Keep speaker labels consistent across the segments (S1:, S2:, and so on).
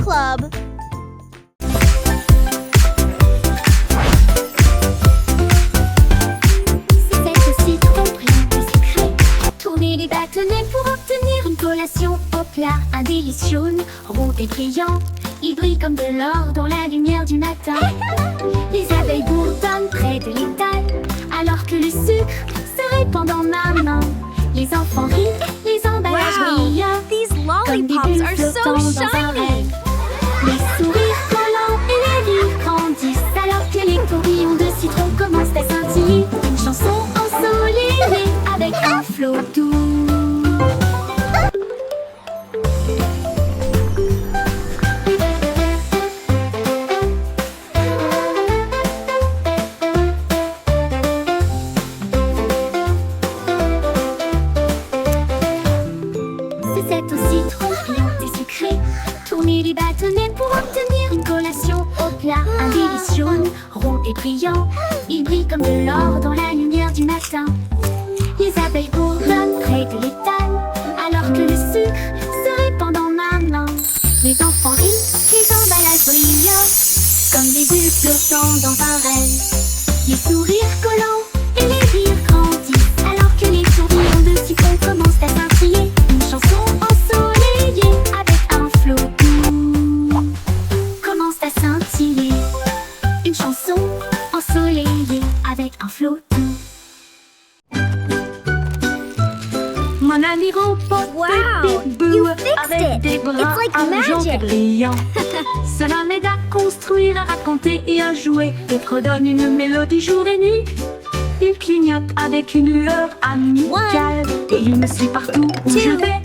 S1: Club.
S2: C'est aussi trop brillant et secret. Tourner les bâtonnets pour obtenir une collation au plat. Un délicieux rond et brillant. Il brille comme de l'or dans la lumière du matin. Les abeilles bourdonnent près de l'étal, alors que le sucre se répand dans ma main. Les enfants rient, les emballages brillent.
S1: These
S2: Comme des
S1: lollipops
S2: bulles
S1: are so
S2: flottant dans un
S1: shiny.
S2: rêve. Les sourires collants et les rires grandissent, alors que les tourbillons de citron commencent à scintiller. Une chanson ensoleillée avec un flot doux. C'est aussi trop brillant et sucré. Tourner les bâtonnets pour obtenir une collation au plat. Un délicieux rond et brillant. Il brille comme de l'or dans la lumière du matin. Les abeilles bourdonnent près de l'étal, alors que le sucre se répand dans ma main. Les enfants rient, les emballages brillent, comme des bulles flottant dans un rêve. Les sourires collants et les rires grandissent, alors que les tourbillons de citron commencent à scintiller. Une chanson ensoleillée avec un flot doux commence à scintiller. Une chanson ensoleillée avec un flot doux. Mon ami robot
S1: Wow,
S2: Bip Boo,
S1: you fixed
S2: avec
S1: it.
S2: des bras
S1: It's like
S2: argent et
S1: magic.
S2: brillants. Cela m'aide à construire, à raconter et à jouer, et redonne une mélodie jour et nuit. Il clignote avec une lueur amicale, et il me suit partout où je vais.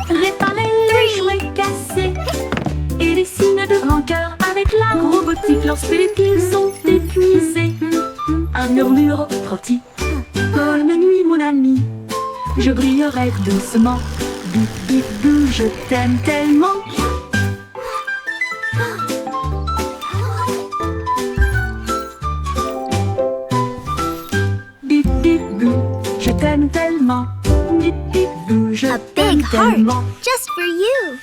S2: Réparer les jouets cassés et les signes de rancœur avec la robotique lorsque les piles sont épuisés. Un murmure rôti. Bonne nuit mon ami, je brillerai doucement. Bip bip bou, je t'aime tellement. Bip bip bou, je t'aime tellement. Bip bip bou, je
S1: A
S2: t'aime
S1: big heart,
S2: tellement.
S1: just for you.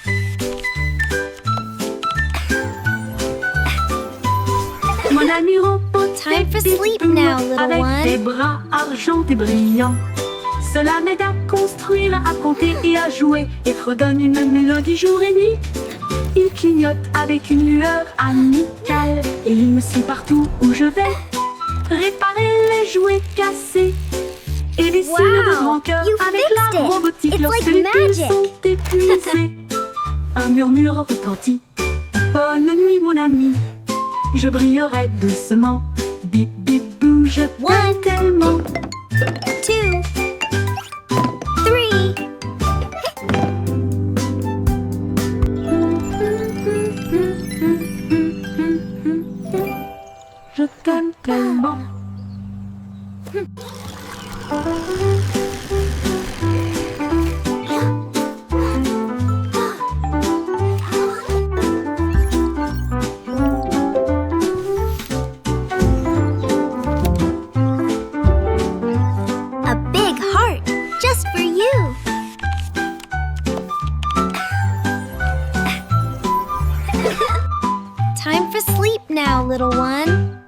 S2: Mon ami robot,
S1: Time for
S2: Bip
S1: sleep
S2: Boo,
S1: now, little
S2: avec
S1: one.
S2: des bras argentés brillants. Cela m'aide à construire, à raconter et à jouer, et redonne une mélodie jour et nuit. Il clignote avec une lueur amicale, et il me suit partout où je vais. Réparer les jouets cassés et les signes de
S1: Wow,
S2: rancœur
S1: you
S2: avec
S1: fixed
S2: la
S1: it.
S2: robotique
S1: It's
S2: lorsque
S1: like
S2: les piles
S1: magic.
S2: sont épuisées. Un murmure retentit. Bonne nuit mon ami, je brillerai doucement. Bip bip bou, je t'aime
S1: One.
S2: tellement.
S1: 2, 3.
S2: Je t'aime tellement.
S1: A big heart, just for you. Time for sleep now, little one.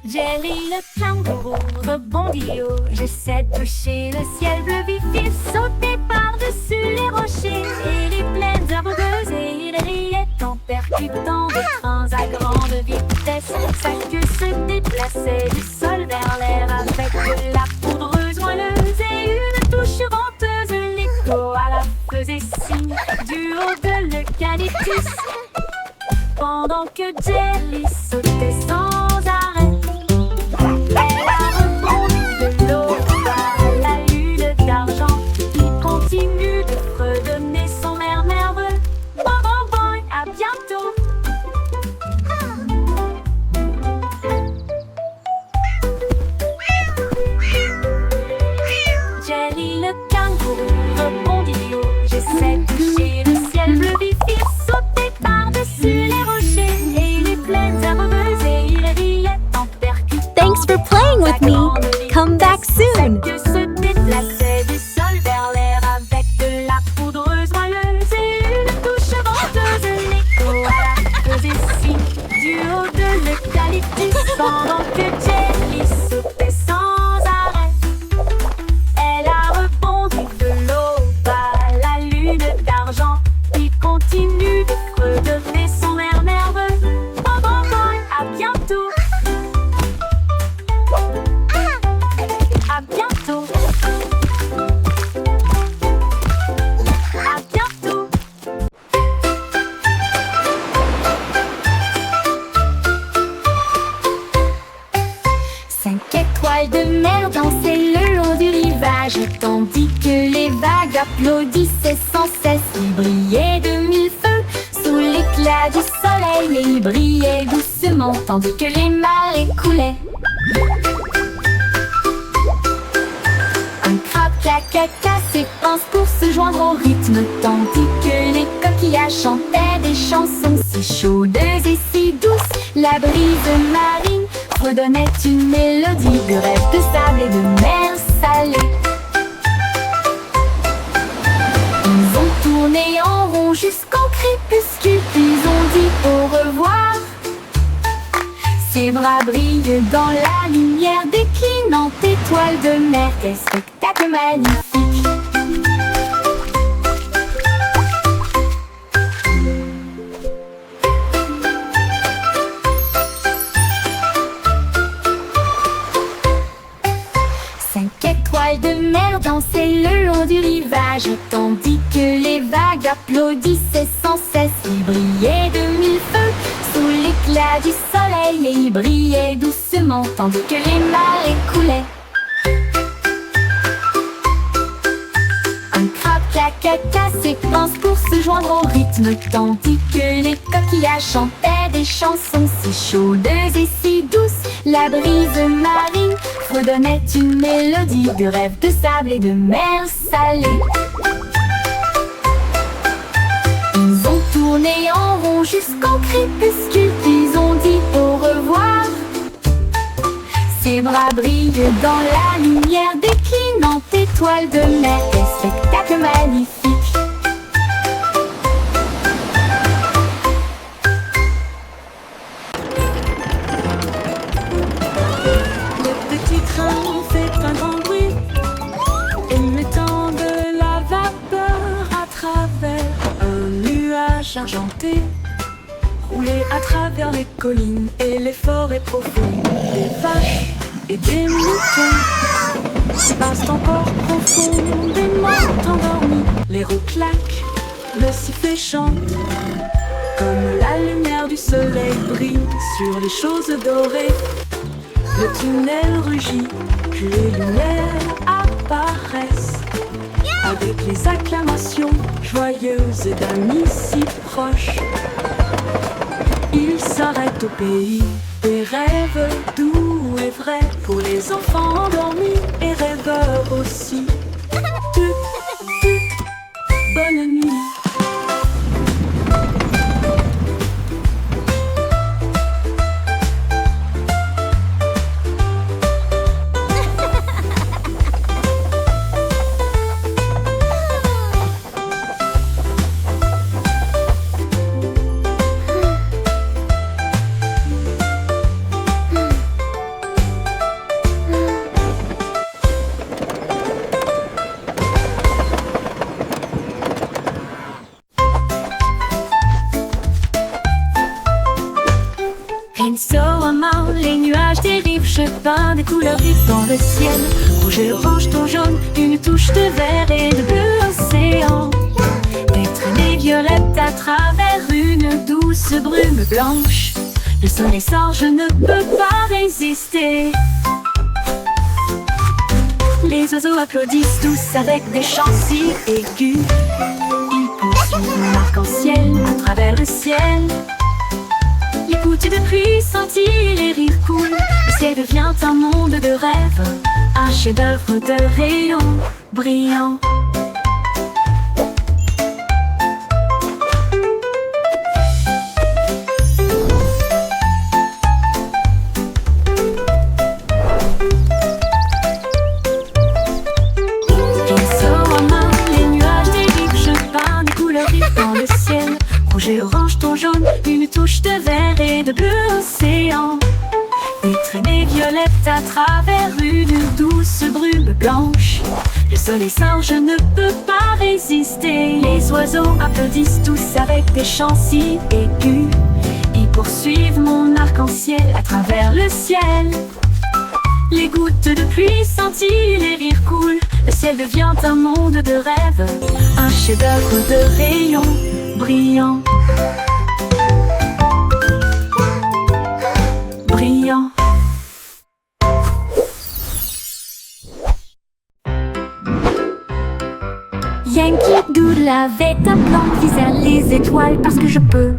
S2: Jerry le kangourou rebondit haut. J'essaie de toucher le ciel bleu vif. Il sautait par-dessus les rochers et les plaines herbeuses. Et il riait en percutant des trains à grande vitesse. Sa queue se déplaçait du sol vers l'air avec de la poudreuse moelleuse et une touche venteuse. L'écho à la faisait signe du haut de l'eucalyptus. Pendant que Jerry sautait sans arrêt, elle a rebondi de l'eau vers la lune d'argent. Il continue de fredonner son air nerveux. Bon, bon, bon, à bientôt. Jerry le kangourou rebondit haut. J'essaie de toucher le ciel bleu vif. Il sautait par-dessus les rochers et les plaines herbeuses et il riait en percutant.
S1: Thanks for playing with me. Come back soon.
S2: Que se déplaçait du sol étoiles de mer dansaient le long du rivage, tandis que les vagues applaudissaient sans cesse. Il brillait de mille feux sous l'éclat du soleil, et il brillait doucement tandis que les marées coulaient. Un crabe caca s'épanse pour se joindre au rythme, tandis que les coquillages chantaient des chansons si chaudes et si douces. La brise marine redonnait une mélodie de rêve de sable et de mer salée. Ils ont tourné en rond jusqu'au crépuscule, puis ont dit au revoir. Ses bras brillent dans la lumière déclinante étoile de mer. Quel spectacle magnifique! Cinq étoiles de mer dansaient le long du rivage, tandis que les vagues applaudissaient sans cesse. Il brillait de mille feux sous l'éclat du soleil, et il brillait doucement tandis que les marées coulaient. Un crabe caca s'épanse pour se joindre au rythme, tandis que les coquillages chantaient des chansons si chaudes et si douces. La brise marine redonnait une mélodie de rêve de sable et de mer salée. Ils ont tourné en rond jusqu'au crépuscule, puis ont dit au revoir. Ses bras brillent dans la lumière déclinante étoile de mer. Quel spectacle magnifique!
S3: Le petit train fait un grand bruit, émettant de la vapeur à travers un nuage argenté. Rouler à travers les collines et les forêts profondes. Des vaches et des moutons passent encore profondément endormis. Les roues claquent, le sifflet chante, comme la lumière du soleil brille sur les choses dorées. Le tunnel rugit, puis les lumières apparaissent, avec les acclamations joyeuses d'amis si proches. Il s'arrête au pays des rêves doux et vrais, pour les enfants endormis et rêveurs aussi. Bonne nuit.
S2: Les nuages dérivent, je peins des couleurs vives dans le ciel. Rouge et orange, ton jaune, une touche de vert et de bleu océan. Des traînées violettes à travers une douce brume blanche. Le soleil sort, je ne peux pas résister. Les oiseaux applaudissent tous avec des chants si aigus. Ils poursuivent mon arc-en-ciel à travers le ciel. Les gouttes de pluie scintillent, les rires coulent. Le ciel devient un monde de rêve, un chef-d'œuvre de rayons brillants. Pinceau en main, les nuages dérivent, je peins des couleurs vives dans le ciel. Rouge et orange, ton jaune, une touche de vert et de bleu océan. Des traînées violettes à travers une douce brume blanche. Le soleil sort, je ne peux pas résister. Les oiseaux applaudissent tous avec des chants si aigus. Ils poursuivent mon arc-en-ciel à travers le ciel. Les gouttes de pluie scintillent, les rires coulent. Le ciel devient un monde de rêve, un chef-d'œuvre de rayons brillants. Brillant. Yankee Doodle avait un plan, visait les étoiles parce que je peux.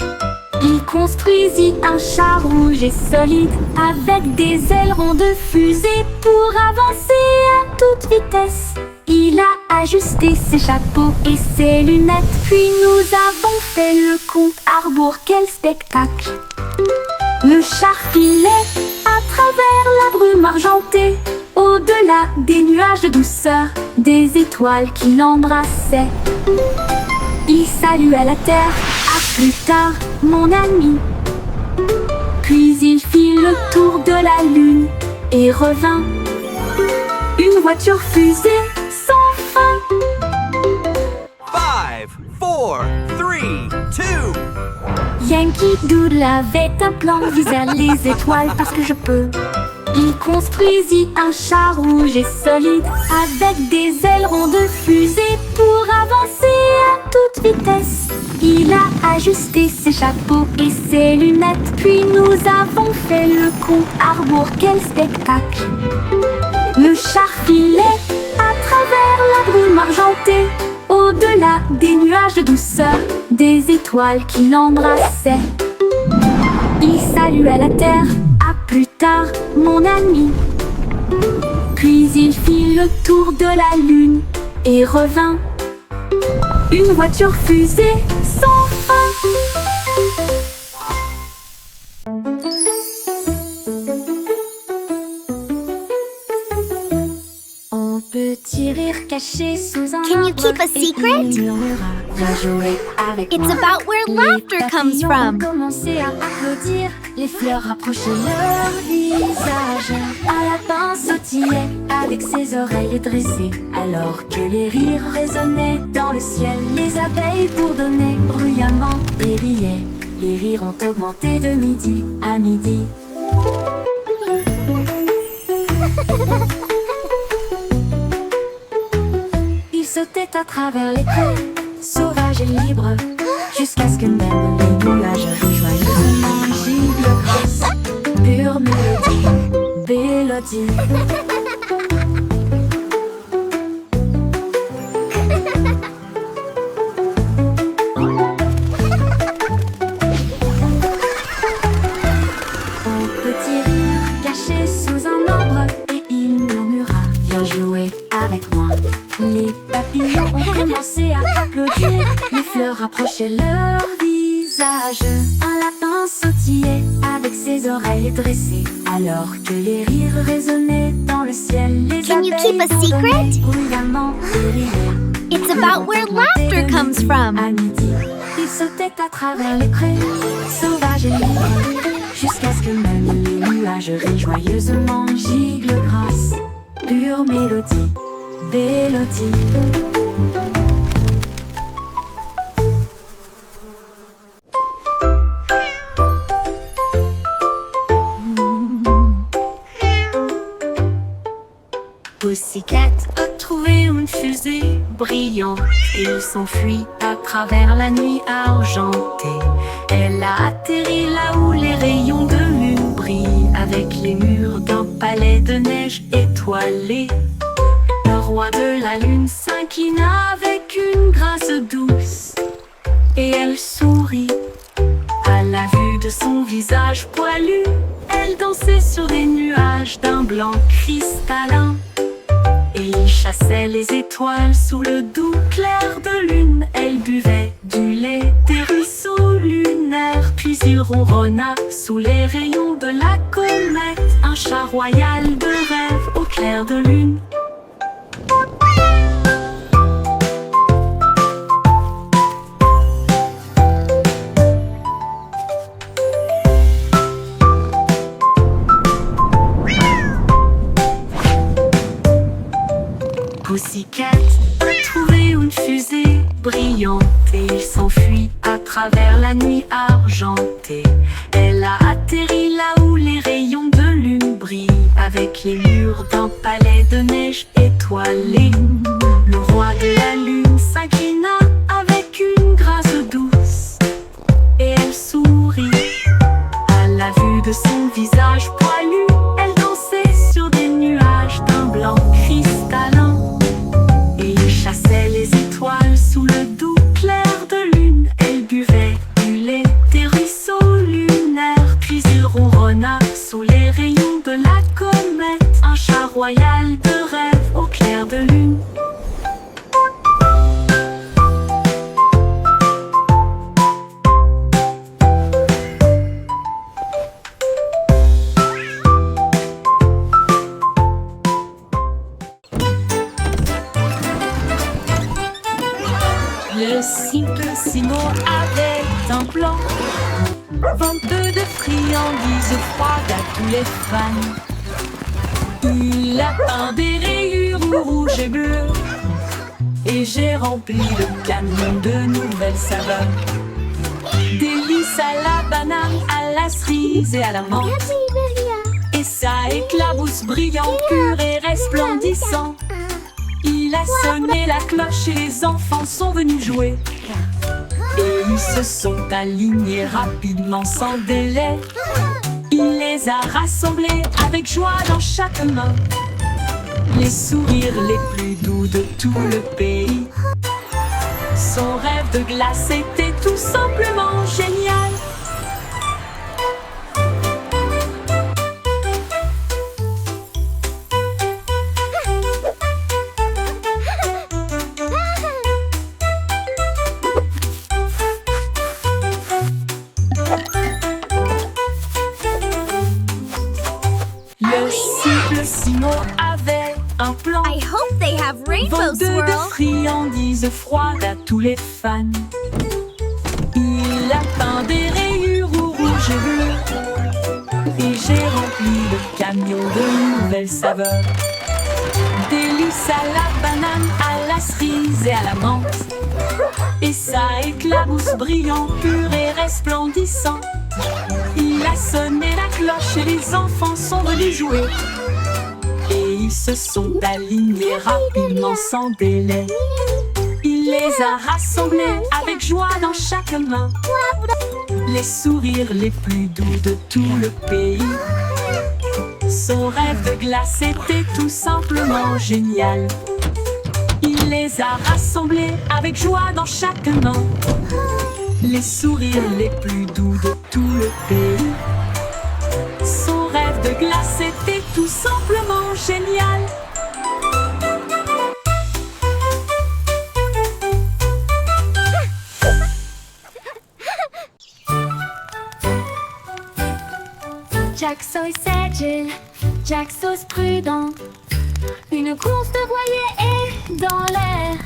S2: Il construisit un char rouge et solide avec des ailerons de fusée pour avancer à toute vitesse. Il a ajusté ses chapeaux et ses lunettes, puis nous avons fait le compte à rebours. Quel spectacle! Le char filait à travers la brume argentée, au-delà des nuages de douceur, des étoiles qui l'embrassaient. Il saluait la terre, à plus tard, mon ami. Puis il fit le tour de la lune et revint. Une voiture fusée sans fin.
S4: 5, 4, 3, 2.
S2: Yankee Doodle avait un plan, visait les étoiles parce que je peux. Il construisit un char rouge et solide avec des ailerons de fusée pour avancer à toute vitesse. Il a ajusté ses chapeaux et ses lunettes, puis nous avons fait le compte à rebours. Quel spectacle! Le char filait à travers la brume argentée, au-delà des nuages de douceur, des étoiles qui l'embrassaient. Il saluait la terre, à plus tard, mon ami. Puis il fit le tour de la lune et revint. Une voiture fusée sans fin. Un petit rire caché sous un
S1: Can you
S2: arbre
S1: keep a
S2: et
S1: secret?
S2: il murmura, viens jouer avec
S1: It's
S2: moi.
S1: about where
S2: Les
S1: laughter comes
S2: papillons
S1: from.
S2: ont commencé à applaudir, les fleurs rapprochaient leur visage. Un lapin sautillait avec ses oreilles dressées, alors que les rires résonnaient dans le ciel. Les abeilles bourdonnaient bruyamment et riaient. Les rires ont augmenté de midi à midi. Il sautait à travers les prés, sauvage et libre, jusqu'à ce que même les nuages joyeusement gibent grâce. Pure mélodie, mélodie. Un petit rire caché sous un arbre et il murmura, viens jouer avec moi. Les papillons ont commencé à applaudir, les fleurs rapprochaient leur visage. Un lapin sautillait avec ses oreilles dressées, alors que les rires résonnaient dans le ciel. Les
S1: Can you
S2: abeilles
S1: keep a
S2: bourdonnaient
S1: secret?
S2: bruyamment et riaient.
S1: It's about where laughter comes from.
S2: À midi, il sautait à travers les prés, sauvage et libre, jusqu'à ce que même les nuages rient joyeusement giclent grâce. Pure mélodie, mélodie. Pussycat a trouvé une fusée brillante et il s'enfuit à travers la nuit argentée. Elle a atterri là où les rayons de lune brillent, avec les murs d'un palais de neige étoilé. Le roi de la lune s'inclina avec une grâce douce et elle sourit à la vue de son visage poilu. Elle dansait sur des nuages d'un blanc cristallin. Et il chassait les étoiles sous le doux clair de lune. Elle buvait du lait des ruisseaux lunaires. Puis il ronronna sous les rayons de la comète, un chat royal de rêve au clair de lune. Pussycat a trouvé une fusée brillante et il s'enfuit à travers la nuit argentée. Elle a atterri là où les rayons de lune brillent, avec les murs d'un palais de neige étoilé. Le roi de la lune s'inclina avec une grâce douce et elle sourit à la vue de son visage poilu. Elle dansait sur des nuages d'un blanc cristallin. Et il chassait les étoiles
S3: royale de rêve au clair de lune. Le simple Simon avait un plan, venteux de friandises froides à tous les fans. Il a peint des rayures rouges et bleues, et j'ai rempli le camion de nouvelles saveurs. Délices à la banane, à la cerise et à la menthe. Et ça éclabousse brillant, pur et resplendissant. Il a sonné la cloche et les enfants sont venus jouer. Et ils se sont alignés rapidement sans délai. Il les a rassemblés avec joie dans chaque main. Les sourires les plus doux de tout le pays. Son rêve de glace était tout simplement génial. Le simple Simon avait un plan,
S1: I hope they have rainbow
S3: venteux de
S1: swirl.
S3: friandises froides à tous les fans. Il a peint des rayures rouges et bleues, et j'ai rempli le camion de nouvelles saveurs. Délices à la banane, à la cerise et à la menthe. Et ça éclabousse brillant, pur et resplendissant. Il a sonné la cloche et les enfants sont venus jouer. Et ils se sont alignés rapidement sans délai. Il les a rassemblés avec joie dans chaque main. Les sourires les plus doux de tout le pays. Son rêve de glace était tout simplement génial. Il les a rassemblés avec joie dans chaque main. Les sourires les plus doux de tout le pays. Son rêve de glace était tout simplement génial.
S2: Jack Sauce agile, Jack Sauce prudent. Une course de voilier est dans l'air.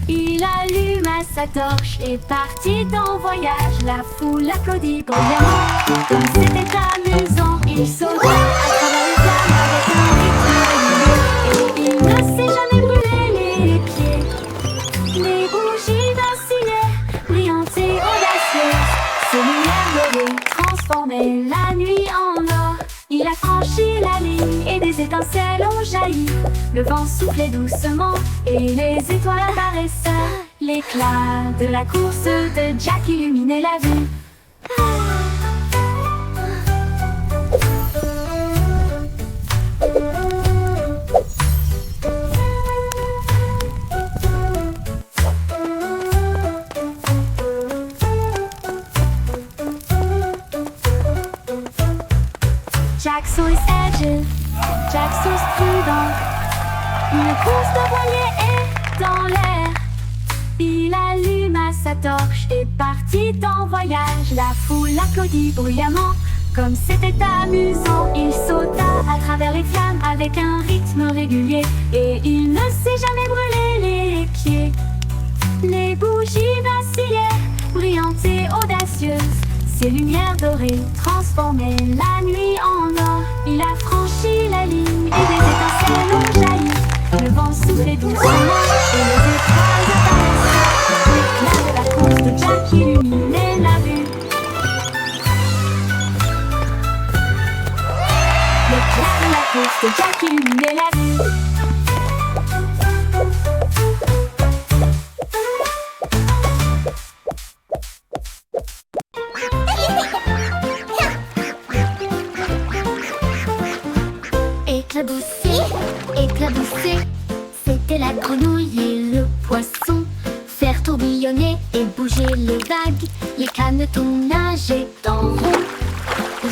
S2: Il alluma sa torche et partit en voyage. La foule applaudit bruyamment. Comme c'était amusant, il sauta à travers les flammes avec un rythme régulier. Et il ne s'est jamais brûlé les pieds. Les bougies vaccillaient, brillantes et audacieuses. Ses lumières dorées transformaient la nuit en or. Il a franchi la ligne et des étincelles ont jailli. Le vent soufflait doucement et les étoiles apparaissaient. L'éclat de la course de Jack illuminait la vue. Jack Sauce agile, Jack Sauce prudent. Une course de voilier est dans l'air. Il alluma sa torche et partit en voyage. La foule applaudit bruyamment. Comme c'était amusant, il sauta à travers les flammes avec un rythme régulier. Et il ne s'est jamais brûlé les pieds. Les bougies vacillaient, brillantes et audacieuses. Ses lumières dorées transformaient la nuit en or. Il a franchi la ligne et des étincelles ont jailli. Le vent soufflait doucement et les étoiles apparaissaient. L'éclat de la course de Jack illuminait la vue. L'éclat de la course de Jack illuminait la vue. Éclaboussé, éclaboussé, c'était la grenouille et le poisson. Faire tourbillonner et bouger les vagues, les canetons nageaient en rond.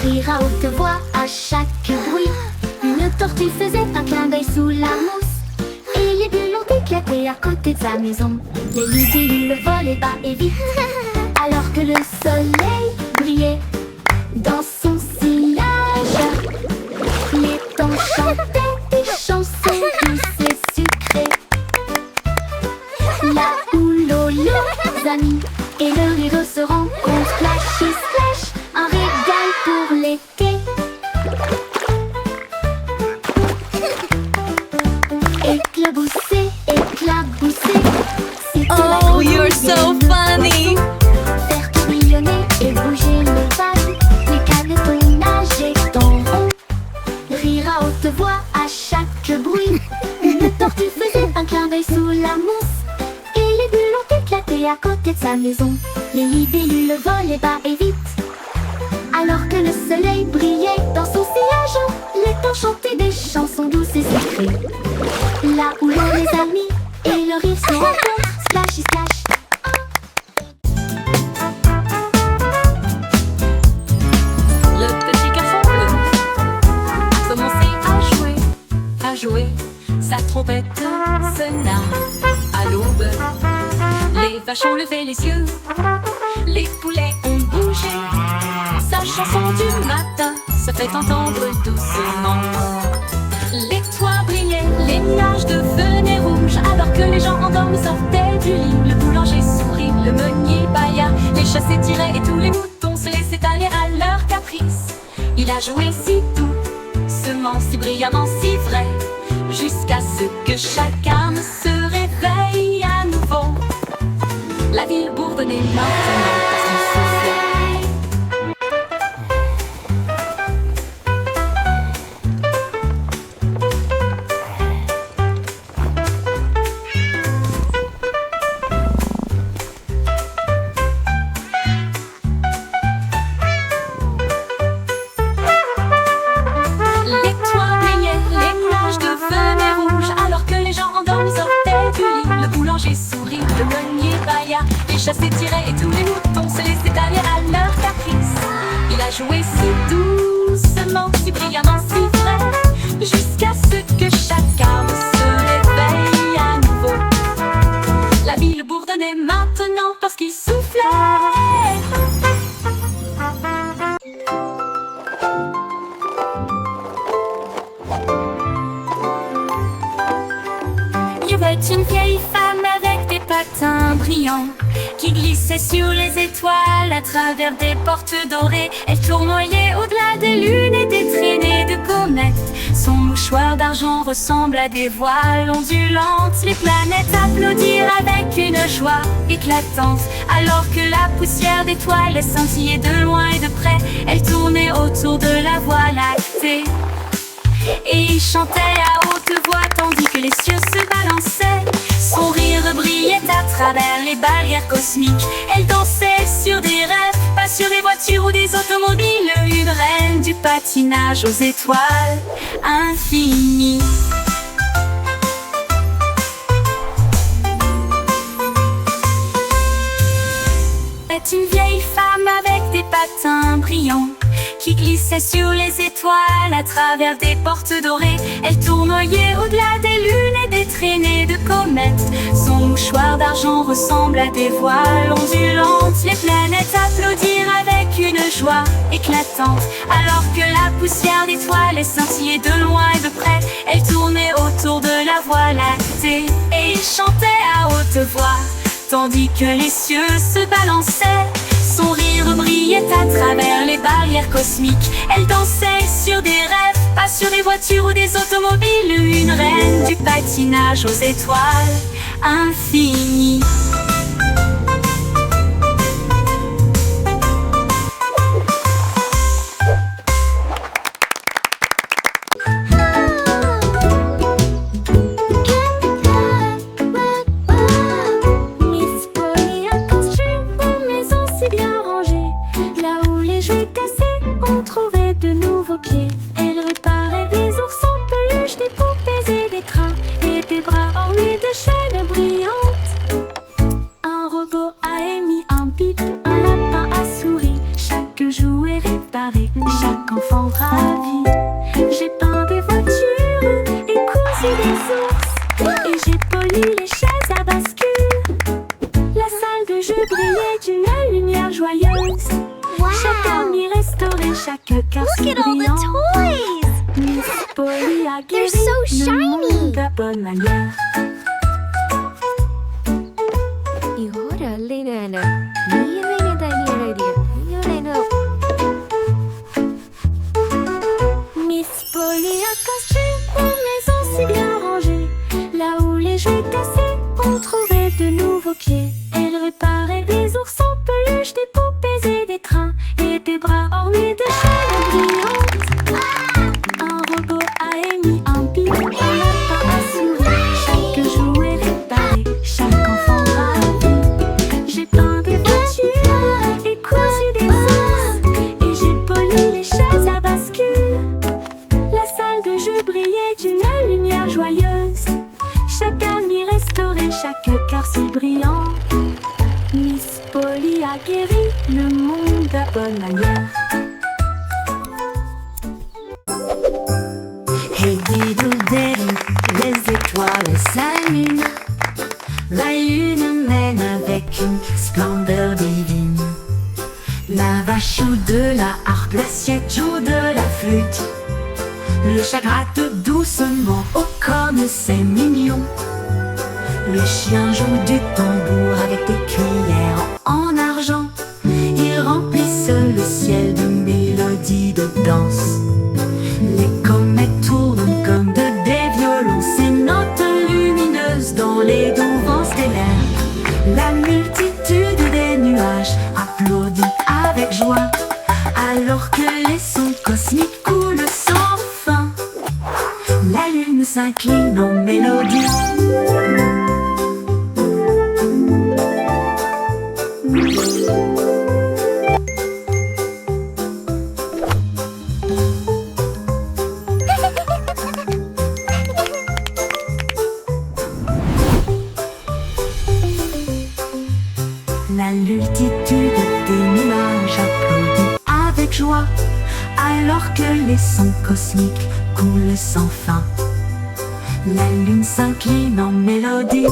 S2: Rire à haute voix à chaque bruit, une Une tortue faisait un clin d'œil sous la mousse, et les bulles ont éclaté à côté de sa maison. Les libellules volaient bas et vite, alors que le soleil brillait dans son sillage. Les temps chantaient des chansons douces et sucrées. Là où l'eau, les amis et le rideau se rencontrent, splash et splash, un régal pour l'été. Éclaboussé, éclaboussé, c'était la
S1: Oh,
S2: grande
S1: you're so
S2: idée de
S1: funny.
S2: poisson. Faire tourbillonner et bouger le vase, les canetons nageaient en rond. Rire à haute voix à chaque bruit. Une tortue faisait un clin d'œil sous la mousse, et les bulles ont éclaté à côté de sa maison. Les libellules volaient bas et vite, alors que le soleil brillait dans son sillage. Les temps chantaient des chansons douces et sucrées. Là où l'eau, les amis et le rire se rencontrent, splash et splash.
S3: Le petit garçon bleu a commencé à jouer. Sa trompette sonna à l'aube. Les vaches ont levé les yeux, les poulets ont bougé. Sa chanson du matin se fait entendre doucement. Les toits brillaient, les nuages devenaient rouges, alors que les gens endormis sortaient du lit. Le boulanger sourit, le meunier bâilla, les chats s'étiraient et tous les moutons se laissaient aller à leur caprice. Il a joué si doucement, si brillamment, si vrai, jusqu'à ce que chacun se réveille à nouveau. La ville bourdonnait maintenant parce qu'il soufflait. Les toits brillaient, les nuages devenaient rouges, alors que les gens endormis sortaient du lit. Le boulanger sourit, le meunier bâilla, les chats s'étiraient et tous les moutons se laissaient aller à leur caprice. Il a joué si doucement, si brillamment, si vrai, jusqu'à ce que chacun se réveille à nouveau. La ville bourdonnait maintenant parce qu'il soufflait. Il y avait une vieille femme avec des patins brillants qui glissait sur les étoiles à travers des portes dorées. Elle tournoyait au-delà des lunes et des traînées de comètes. Son mouchoir d'argent ressemble à des voiles ondulantes. Les planètes applaudirent avec une joie éclatante, alors que la poussière d'étoiles scintillait de loin et de près. Elle tournait autour de la Voie lactée et il chantait à haute voix tandis que les cieux se balançaient. Son rire brillait à travers les barrières cosmiques. Elle dansait sur des rêves, pas sur des voitures ou des automobiles. Une reine du patinage aux étoiles infinies. C'est une vieille femme avec des patins brillants qui glissait sur les étoiles à travers des portes dorées. Elle tournoyait au-delà des lunes et des traînées de comètes. Son mouchoir d'argent ressemble à des voiles ondulantes. Les planètes applaudirent avec une joie éclatante, alors que la poussière d'étoiles scintillait de loin et de près. Elle tournait autour de la Voie lactée et il chantait à haute voix tandis que les cieux se balançaient. Son rire brillait à travers les barrières cosmiques. Elle dansait sur des rêves, pas sur des voitures ou des automobiles. Une reine du patinage aux étoiles infinies.
S2: Miss Polly a construit une maison si bien rangée. Là où les jouets cassés ont trouvé de nouveaux pieds. Elle réparait des ours en peluche, des poupées et des crins, et des bras ornés de chaînes brillantes. aussi des ours. Et j'ai poli les chaises à bascule. La salle de jeu brillait d'une lumière joyeuse. Chaque ami restaurait chaque carreau
S1: Look at all the
S2: brillant.
S1: toys!
S2: Miss Polly a guéri
S1: so
S2: le
S1: shiny.
S2: monde de bonne manière.
S5: 이거를
S2: Miss Polly a conçu une maison si bien rangée. Là où les jouets cassés, on trouvait de nouveaux pieds. Elle réparait des ours en peluche, des poupées et des trains, et des bras ornés de chaînes brillantes. Un robot a émis un bip, un lapin a souri. Chaque jouet réparé, chaque enfant ravi. J'ai peint des voitures et cousu des ours, et j'ai poli les chaises à bascule. La salle de jeu brillait d'une lumière joyeuse. Chaque ami restaurait chaque cœur si brillant. Miss Polly a guéri le monde à bonne manière.
S3: Hey diddle-diddle, les étoiles s'allument. La lune mène avec une splendeur divine. La vache joue de la harpe, l'assiette joue de la flûte. Le chat gratte doucement, oh comme c'est mignon. Le chien joue du tambour avec des cuillères en argent. Ils remplissent le ciel de mélodies de danse. Les comètes tournent comme des violons, ces notes lumineuses dans les doux vents stellaires. La multitude des nuages applaudit avec joie, alors que les sons cosmiques coulent sans fin. La lune s'incline en mélodie. La multitude des nuages applaudit avec joie, alors que les sons cosmiques coulent sans fin. La lune s'incline en mélodie.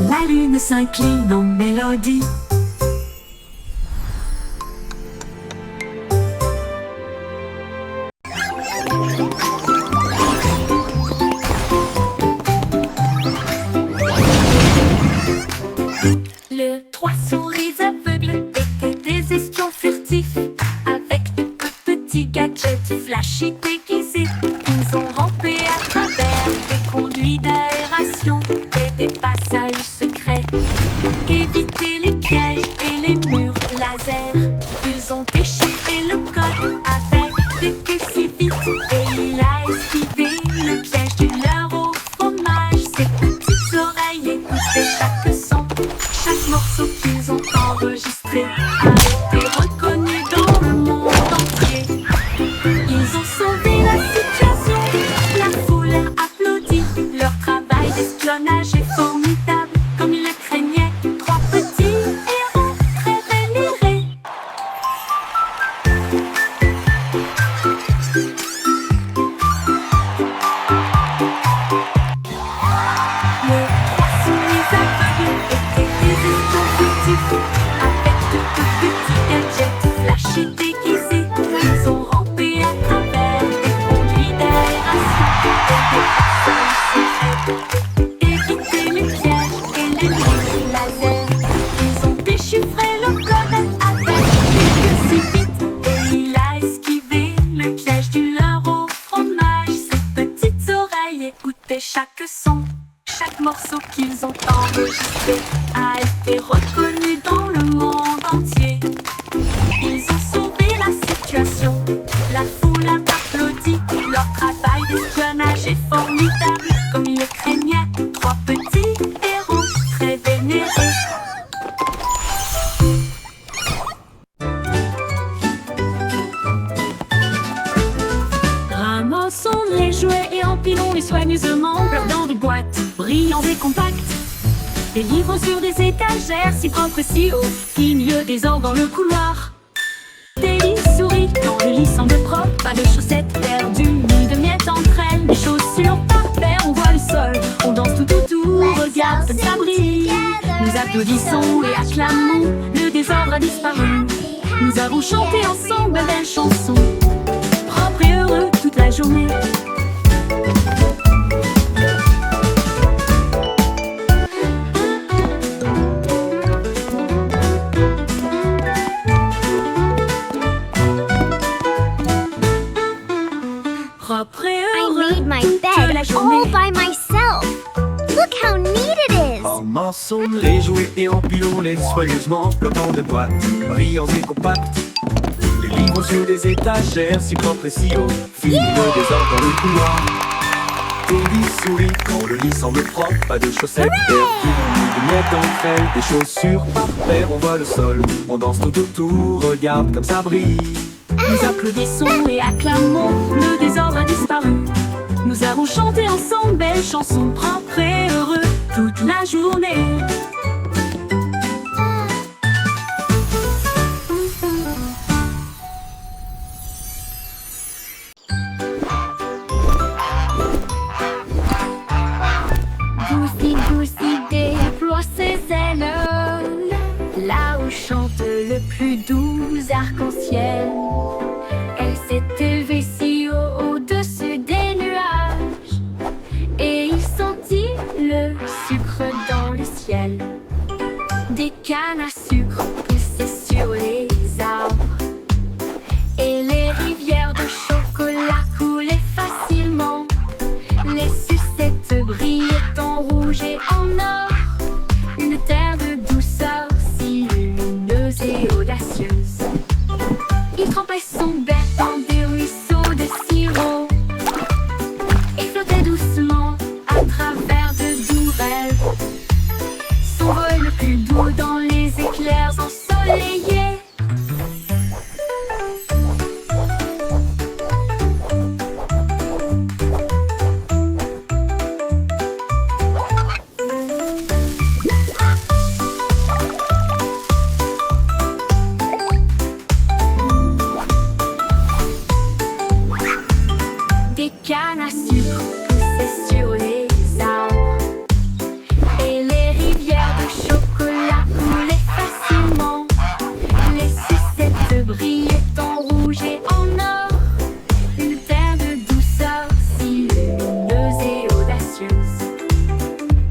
S3: La lune s'incline en mélodie.
S2: Le trois souris aveugles étaient des espions furtifs, avec de petits gadgets flashy déguisés. Ils ont rampé à travers des conduits d'aération et des passages secrets, évité les pièges et les murs laser. Ils ont déchiré le code avec des queues si vite, et il a esquivé le piège du leurre au fromage. Ses petites oreilles écoutaient chaque son. Chaque morceau qu'ils ont enregistré a été reconnu dans le monde entier. Ils ont sauvé la situation, la foule a applaudi. Leur travail d'espionnage est formidable, comme ils le craignaient. Trois petits héros très vénérés. Les trois souris aveugles étaient des espions furtifs, avec de petits gadgets flashy déguisés. Ils ont rampé à travers des conduits d'aération et des passages secrets, évité les pièges et les murs laser. Ils ont déchiffré le code avec des queues si vite, et il a esquivé le piège du leurre au fromage. Ses petites oreilles écoutaient chaque son. Chaque morceau qu'ils ont enregistré a été reconnu dans le monde entier. Ils ont sauvé la situation, la foule a applaudi. Leur travail d'espionnage est formidable, comme ils le craignaient. Trois petits héros très vénérés. Ramassons les jouets et empilons-les soigneusement dans des boîtes brillants et compactes. Des livres sur des étagères si propres, si hauts, qu'il y ait des ordres dans le couloir. Pas de chaussettes perdues, ni de miettes entre elles. Les chaussures par paire, on voit le sol. On danse tout autour, regarde comme ça brille. Nous applaudissons et acclamons, le désordre a disparu. Nous avons chanté ensemble de belles chansons, propres et heureux toute la journée. Propre et
S1: I
S2: heureux
S1: made my
S2: toute
S1: bed
S2: la
S1: all
S2: journée.
S1: by myself. Look how neat it is.
S5: En morceaux, les jouets et empilons-les soigneusement, flottant de boîtes, brillants et compacts. Les livres sur des étagères, si propres et si hauts, finit le désordre dans le couloir. Teddy sourit quand le lit semble propre, pas de chaussettes perdues, ni de miettes entre elles. Des chaussures par paire, on voit le sol, on danse tout autour, regarde comme ça brille.
S2: Nous applaudissons et acclamons, le désordre a disparu. Nous avons chanté ensemble belles chansons, propres et heureux toute la journée. Goosey, Goosey déploie ses ailes, là où chante le plus doux arc-en-ciel. Elle s'est élevée si haut au-dessus des nuages, et il sentit le sucre dans le ciel. Des cannes à sucre poussaient sur les arbres, et les rivières de chocolat coulaient facilement. Les sucettes brillaient en rouge et en or, une terre de douceur si lumineuse et audacieuse. Il trempait son bec dans des ruisseaux de sirop et flottait doucement à travers de doux rêves. Son vol le plus doux dans les éclairs ensoleillés. Des cannes à sucre poussaient sur les arbres, et les rivières de chocolat coulaient facilement. Les sucettes brillaient en rouge et en or, une terre de douceur si lumineuse et audacieuse.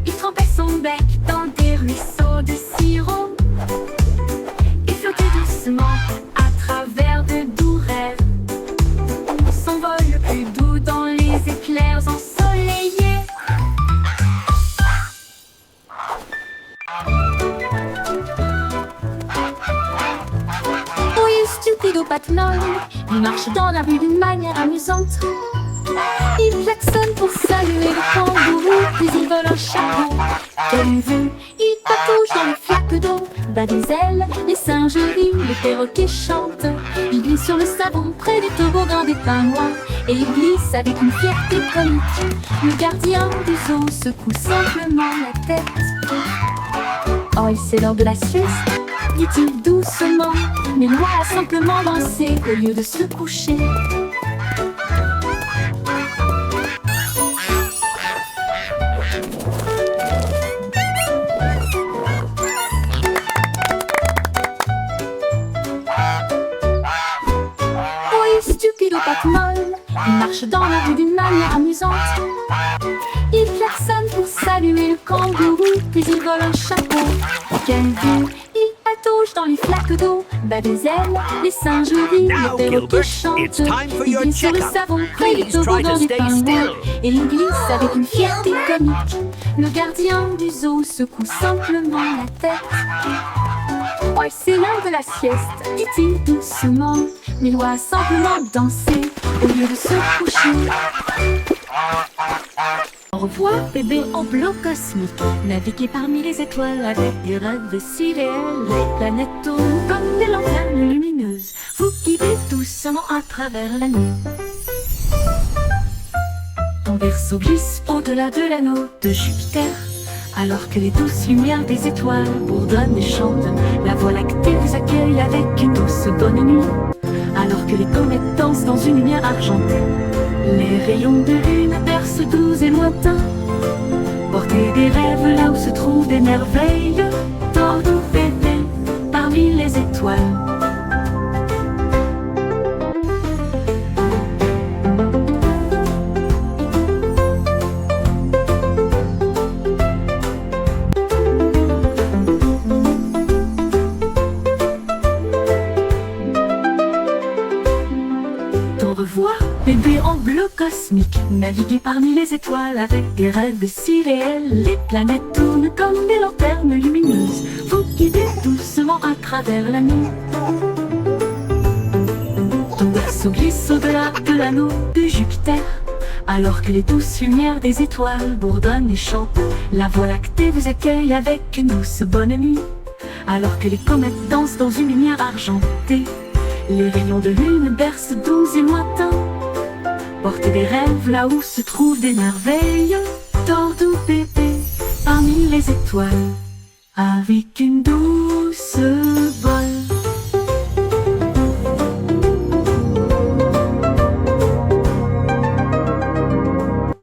S2: Il trempait son bec dans des ruisseaux de sirop et flottait doucement à travers de doux rêves. Son vol le plus doux dans les éclairs ensoleillés. Oui, stupido Patnol, il marche dans la rue d'une manière amusante. Il klaxonne pour saluer le kangourou, puis il vole un chapeau. Quelle vue, il patouche dans les flaques d'eau, bat des ailes, les singes rient, les perroquets chantent. Il glisse sur le savon près du toboggan des pingouins, et il glisse avec une fierté comique. Le gardien du zoo secoue simplement la tête. Oh, c'est l'heure de la sieste, dit-il doucement, mais Loi a simplement dansé au lieu de se coucher. Stupido Patmol, il marche dans la rue d'une manière amusante. Il klaxonne pour saluer le kangourou, puis il vole un chapeau. Quelle vue, il patouche dans les flaques d'eau, bat des ailes, les singes rient,
S4: Now,
S2: les perroquets
S4: Gilbert,
S2: chantent.
S4: it's time for
S2: Il
S4: your
S2: glisse sur le
S4: checkup.
S2: savon près du
S4: Please try to
S2: toboggan des
S4: stay
S2: pingouins,
S4: still.
S2: et il glisse avec une fierté comique. Le gardien du zoo secoue simplement la tête. Oh, c'est l'heure de la sieste, dit-il doucement, mais Loi a simplement dansé au lieu de se coucher. Au revoir, bébé en bleu cosmique. Naviguez parmi les étoiles avec des rêves si réels. Les planètes tournent comme des lanternes lumineuses. Vous guidez doucement à travers la nuit. Ton vaisseau glisse au-delà de l'anneau de Jupiter. Alors que les douces lumières des étoiles bourdonnent et chantent, la Voie lactée vous accueille avec une douce bonne nuit.
S3: alors que les comètes dansent dans une lumière argentée. Les rayons de lune bercent doux et lointains. Portez des rêves là où se trouvent des merveilles. Tordou bébé parmi les étoiles. Au revoir, bébé en bleu cosmique. Naviguez parmi les étoiles avec des rêves si réels. Les planètes tournent comme des lanternes lumineuses. Vous guidez doucement à travers la nuit. Ton berceau glisse au-delà de l'anneau de Jupiter, alors que les douces lumières des étoiles bourdonnent et chantent. La Voie lactée vous accueille avec une douce bonne nuit, alors que les comètes dansent dans une lumière argentée. Les rayons de lune bercent doux et lointains. Portez des rêves là où se trouvent des merveilles. Tordou bébé parmi les étoiles, avec une douce